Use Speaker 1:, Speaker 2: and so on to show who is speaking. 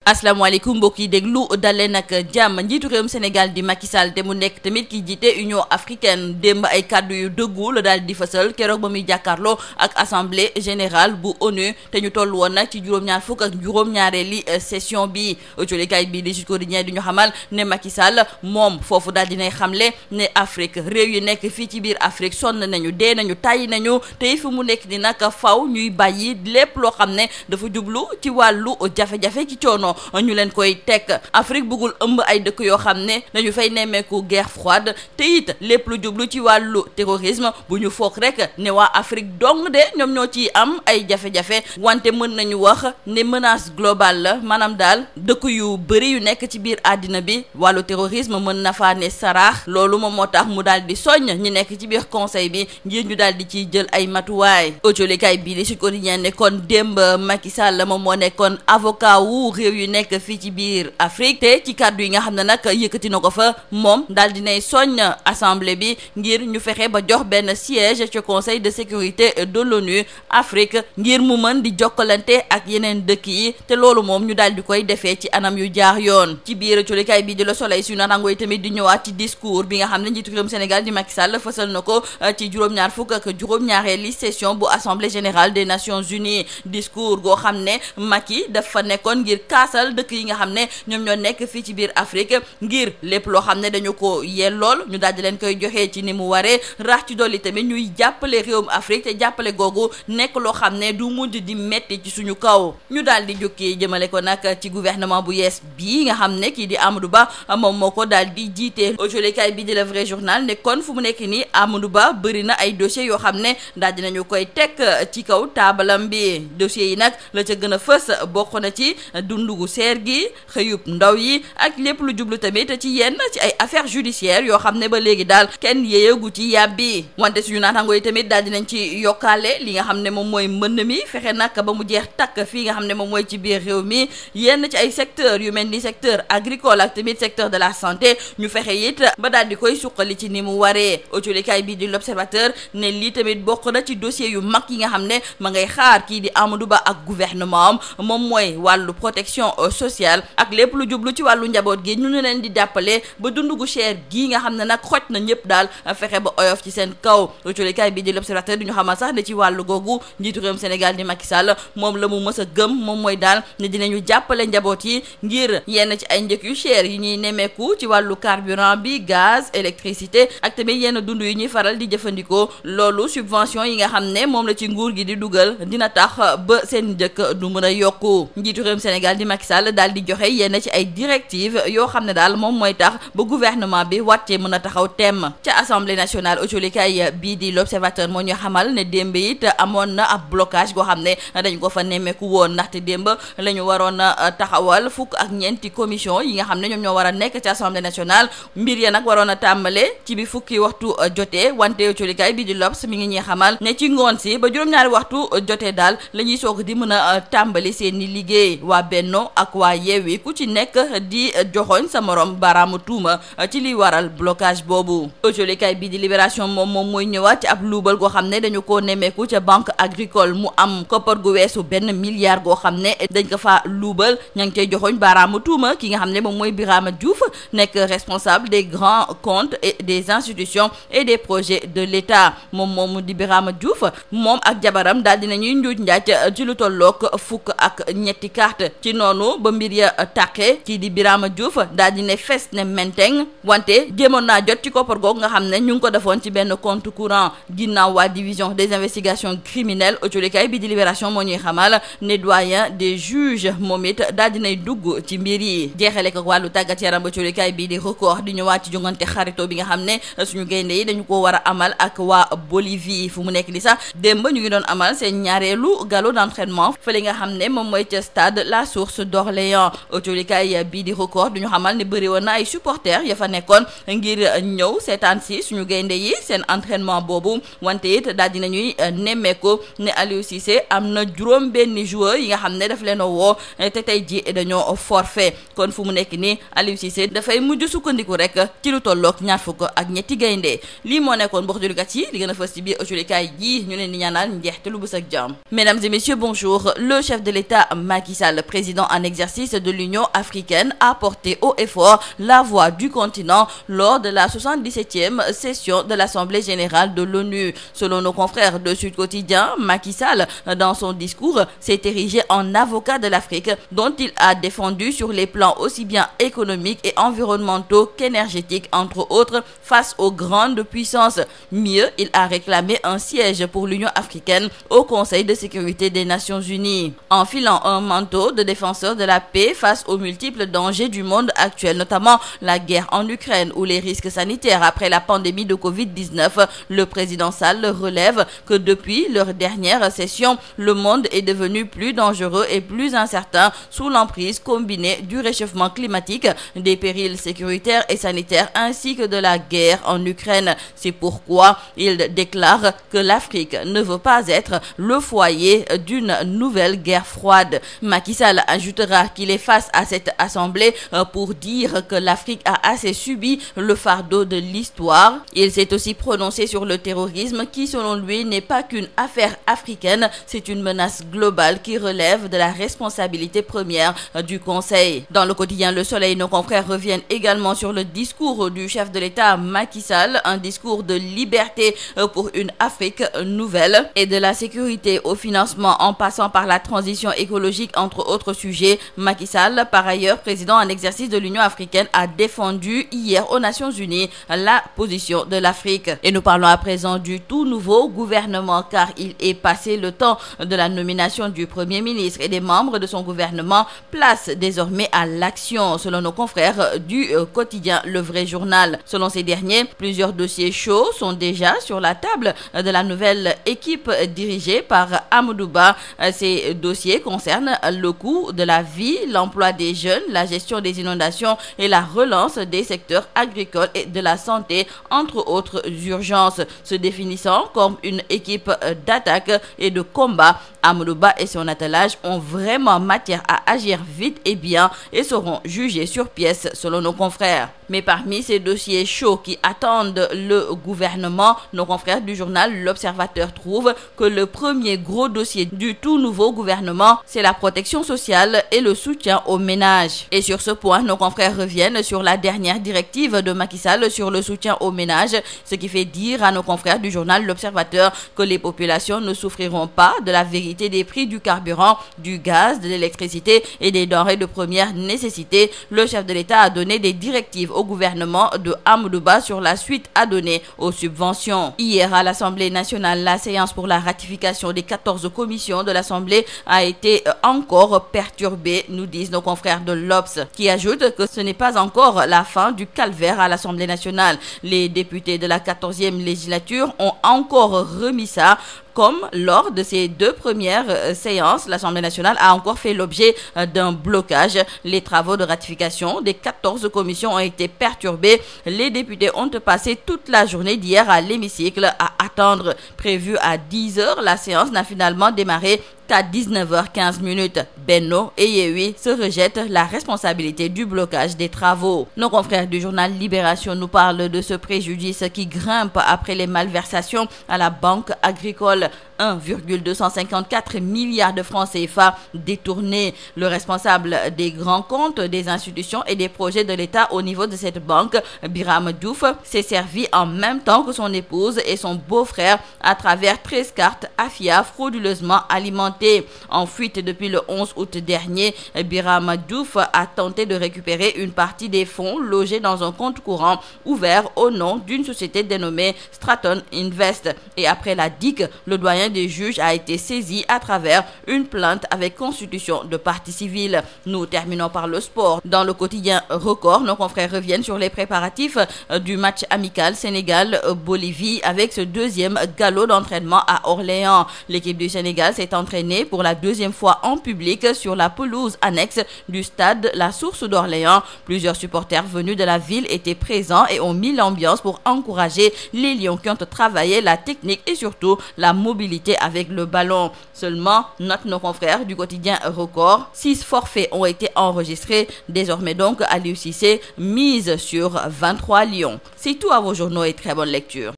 Speaker 1: asalaamaaleykum mbokk yi déglu dalee nag jàmm. Njiitu réewum Sénégal di Macky Sall te mu nekk tamit ki jiite Union africaine démb ay kàddu yu dëggu la daal di fësal keroog ba muy jàkkaarloo ak assemblée générale bu ONU te ñu toll woon nag ci juróom-ñaar fukk ak juróom-ñaareeli session bi. autolikaay bii di Sud Quotidien di ñu xamal ne Macky Sall moom foofu daal dinay xamle ne Afrique réew yi nekk fii ci biir Afrique sonn nañu dee nañu tàyyi nañu te fi mu nekk ni nag faw ñuy bàyyi lépp loo xam ne dafa jublu ci wàllu jafe-jafe ci coono ñu leen koy teg. Afrique bëggul ëmb ay dëkk yoo xam ne dañu fay nemmeeku guerre froide te it lépp lu jublu ci wàllu terrorisme bu ñu foog rek ne waa Afrique dong de ñoom ñoo ciy am ay jafe-jafe wante mën nañu wax ne menace globale la maanaam daal dëkk yu bëri yu nekk ci biir àddina bi wàllu terrorisme mën na faa ne saraax. loolu moom moo tax mu daal di soññ ñi nekk ci biir conseil bi ngir ñu daal di ciy jël ay matuwaay. autolikaay bii di Sud Quotidien ne kon démb Macky Sall moom moo nekkoon avocat wu réew yu nekk fii ci biir Afrique te ci kàddu yi nga xam ne nag yëkkati na ko fa moom daal dinay soññ assemblée bi ngir ñu fexe ba jox benn siège ci conseil de sécurité de l'ONU Afrique ngir mu mën di jokkalante ak yeneen dëkk yi te loolu moom ñu daal di koy defee ci anam yu jaar yoon. ci biir colikaay bi di Le Soleil suñu naataangoo yi tamit di ñëwaat ci discours bi nga xam ne njiitu réewum Sénégal di Macky Sall fësal na ko ci juróom-ñaar fukk ak juróom-ñaareeli session bu assemblée générale des Nations Unies. discours goo xam ne Macky dafa nekkoon ngir kaasal dëkk yi nga xam ne ñoom ñoo nekk fii ci biir Afrique ngir lépp loo xam ne dañu ko yellool ñu daal di leen koy joxee ci ni mu waree rax ci dolli tamit ñuy jàppale réewum Afrique te jàppale googu nekk loo xam ne du mujj di metti ci suñu kaw. ñu daal di jukki jëmale ko nag ci gouvernement bu yees bii nga xam ne kii di Amadou Ba moom moo ko daal di jiite. autolikaay bi di Le Vrai Journal ne kon fu mu nekk nii Amadou Ba bëri na ay dossiers yoo xam ne daal dinañu koy teg ci kaw taabalam bi. dossiers yi nag la ca gën a fës bokk na ci dundugu seer gi xëyub ndaw yi ak lépp lu jublu tamit ci yenn ci ay affaires judiciaires yoo xam ne ba léegi daal kenn yéeyagu ci yàbbi. wante suñu naataangoo yi tamit daal dinañ ci yokkaale li nga xam ne moom mooy mbënn mi fexe nag ba mu jeex takk fii nga xam ne moom mooy ci biir réew mi yenn ci ay secteurs yu mel ni secteur agricole ak tamit secteur de la santé ñu fexe it ba daal di koy suqali ci ni mu waree. autolikaay bii di L'Observateur ne lii tamit bokk na ci dossier yu mag yi nga xam ne ma ngay xaar kii di Amadou Ba ak gouvernement am moom mooy wàllu protection sociale ak lépp lu jublu ci wàllu njaboot gi ñu leen di jàppale ba dundu gu cher gii nga xam ne nag xoj na ñëpp daal fexe ba oyof ci seen kaw. autolikaay bi di L'Observateur du ñu xamal sax ne ci wàllu googu njiitu réewum Sénégal di Macky Sall moom la mu mës a gëm moom mooy daal ne dinañu jàppale njaboot yi ngir yenn ci ay njëkk yu cher yi ñuy nemmeeku ci wàllu carburant bi gaz électricité ak tamit yenn dund yi ñuy faral di jëfandikoo. loolu subvention yi nga xam ne moom la ci nguur gi di dugal dina tax ba seen njëkk du mën a yokku. njiitu réewum Sénégal di Macky Sall daal di joxe yenn ci ay directives yoo xam ne daal moom mooy tax ba gouvernement bi wàccee mën a taxaw temm. ca assemblée nationale autolikaay bii di L'Observateur moo ñu xamal ne démb it amoon na ab blocage goo xam ne dañ ko fa nemmeeku woon ndaxte démb la ñu waroon a taxawal fukk ak ñeenti commission yi nga xam ne ñoom ñoo war a nekk ci assemblée nationale. mbir ya nag waroon a tàmbale ci bi fukki waxtu jotee wante autolikaay bii di L'Obs mi ngi ñuy xamal ne ci ngoon si ba juróom-ñaari waxtu jotee daal la ñuy soog di mën a tàmbali seen i liggéey. waa Benno ak waa Yewwi ku ci nekk di joxoñ sa morom baraamu tuuma ci liy waral blocage boobu. autolikaay bii di Libération moom mooy ñëwaat ci ab luubal goo xam ne dañu ko nemmeeku ca banque agricole mu am koppar gu weesu $1 milliard goo xam ne dañ ko fa luubal ña ngi cay joxoñ baraamu tuuma ki nga xam ne moom mooy Birama Diouf nekk responsable des grands comptes et des institutions et des projets de l'État. moom di Birama Diouf moom ak jabaram daal dinañuy njuuj njaaj ci lu tolloog fukk ak ñetti carte ci noonu ba mbir ya tàqee kii di Birama Diouf daal di ne fes ne menteng wante jéemoon naa jot ci koppar googu nga xam ne ñu ngi ko defoon ci benn compte courant ginnaaw waa division des investigations criminelles. autolikaay bi di Libération moo ñuy xamal ne doyen des juges moom it daal dinay dugg ci mbir yi. jeexale ko wàllu tàggat yaram autolikaay bi di Record di ñëwaat ci jongante xarito bi nga xam ne suñu gaynde yi dañu ko war a amal ak waa Bolivie. fu mu nekk li sax démb ñu ngi doon amal seen ñaareelu galop d'entraînement fële nga xam ne moom mooy ca stade La Source d'Orléans. autolikaay bii di Record du ñu xamal ne bëri woon na ay supporters ya fa nekkoon ngir ñëw seetaan si suñu gaynde yi seen entraînement boobu wante it daal dina ñuy nemmeeku ne Aliou Cissé am na juróom benni joueurs yi nga xam ne daf leen a woo te tey ji dañoo forfait kon fu mu nekk nii Aliou Cissé dafay mujj sukkandiku rek ci lu tolloog ñaar fukk ak ñetti gaynde. lii moo nekkoon mbokk jullikat yi li gën a fës ci biir autolikaay ji ñu leen di ñaanal njeexte lu bës ak jàmm. Mesdames et messieurs, bonjour. Le chef de l'État Macky Sall, président en exercice de l'Union africaine a porté haut et fort la voix du continent lors de la 77e session de l'Assemblée générale de l'ONU. Selon nos confrères de Sud Quotidien, Macky Sall, dans son discours, s'est érigé en avocat de l'Afrique, dont il a défendu sur les plans aussi bien économiques et environnementaux qu'énergétiques, entre autres, face aux grandes puissances. Mieux, il a réclamé un siège pour l'Union africaine au Conseil de sécurité des Nations unies. Enfilant un manteau de défenseur de la paix face aux multiples dangers du monde actuel, notamment la guerre en Ukraine ou les risques sanitaires après la pandémie de Covid-19, le président Sall relève que depuis leur dernière session, le monde est devenu plus dangereux et plus incertain sous l'emprise combinée du réchauffement climatique, des périls sécuritaires et sanitaires ainsi que de la guerre en Ukraine. C'est pourquoi il déclare que l'Afrique ne veut pas être le foyer d'une nouvelle guerre froide. Macky Sall ajoutera qu'il est face à cette assemblée pour dire que l'Afrique a assez subi le fardeau de l'histoire. Il s'est aussi prononcé sur le terrorisme qui, selon lui, n'est pas qu'une affaire africaine, c'est une menace globale qui relève de la responsabilité première du Conseil. Dans le quotidien Le Soleil, nos confrères reviennent également sur le discours du chef de l'État Macky Sall, un discours de liberté pour une Afrique nouvelle et de la sécurité au financement en passant par la transition écologique, entre autres sujets. Macky Sall, par ailleurs président en exercice de l'Union africaine, a défendu hier aux Nations unies la position de l'Afrique. Et nous parlons à présent du tout nouveau gouvernement, car il est passé le temps de la nomination du Premier ministre et des membres de son gouvernement. Place désormais à l'action, selon nos confrères du quotidien Le Vrai Journal. Selon ces derniers, plusieurs dossiers chauds sont déjà sur la table de la nouvelle équipe dirigée par Amadou Ba. Ces dossiers concernent le coût de la vie, l'emploi des jeunes, la gestion des inondations et la relance des secteurs agricoles et de la santé, entre autres urgences. Se définissant comme une équipe d'attaque et de combat, Amadou Ba et son attelage ont vraiment matière à agir vite et bien et seront jugés sur pièce, selon nos confrères. Mais parmi ces dossiers chauds qui attendent le gouvernement, nos confrères du journal L'Observateur trouvent que le premier gros dossier du tout nouveau gouvernement, c'est la protection sociale et le soutien aux ménages. Et sur ce point, nos confrères reviennent sur la dernière directive de Macky Sall sur le soutien aux ménages, ce qui fait dire à nos confrères du journal L'Observateur que les populations ne souffriront pas de la vérité des prix du carburant, du gaz, de l'électricité et des denrées de première nécessité. Le chef de l'État a donné des directives au gouvernement de Amadou Ba sur la suite à donner aux subventions. Hier, à l'Assemblée nationale, la séance pour la ratification des 14 commissions de l'Assemblée a été encore perturbée, nous disent nos confrères de l'Obs, qui ajoutent que ce n'est pas encore la fin du calvaire à l'Assemblée nationale. Les députés de la 14e législature ont encore remis ça. Comme lors de ces deux premières séances, l'Assemblée nationale a encore fait l'objet d'un blocage. Les travaux de ratification des 14 commissions ont été perturbés. Les députés ont passé toute la journée d'hier à l'hémicycle à attendre. Prévu à 10h, la séance n'a finalement démarré qu'à 19h15. Benno et Yewwi se rejettent la responsabilité du blocage des travaux. Nos confrères du journal Libération nous parlent de ce préjudice qui grimpe après les malversations à la Banque agricole. 1,254 milliards de francs CFA détournés. Le responsable des grands comptes, des institutions et des projets de l'État au niveau de cette banque, Birame Diouf, s'est servi en même temps que son épouse et son beau-frère à travers 13 cartes AFIA frauduleusement alimentées. En fuite depuis le 11 août dernier, Birame Diouf a tenté de récupérer une partie des fonds logés dans un compte courant ouvert au nom d'une société dénommée Straton Invest. Et après la DIC, le doyen des juges a été saisi à travers une plainte avec constitution de partie civile. Nous terminons par le sport. Dans le quotidien Record, nos confrères reviennent sur les préparatifs du match amical Sénégal-Bolivie avec ce deuxième galop d'entraînement à Orléans. L'équipe du Sénégal s'est entraînée pour la deuxième fois en public sur la pelouse annexe du stade La Source d'Orléans. Plusieurs supporters venus de la ville étaient présents et ont mis l'ambiance pour encourager les Lions qui ont travaillé la technique et surtout la mobilité avec le ballon. Seulement, notent nos confrères du quotidien Record, 6 forfaits ont été enregistrés. Désormais donc, Aliou Cissé mise sur 23 lions. C'est tout à vos journaux et très bonne lecture.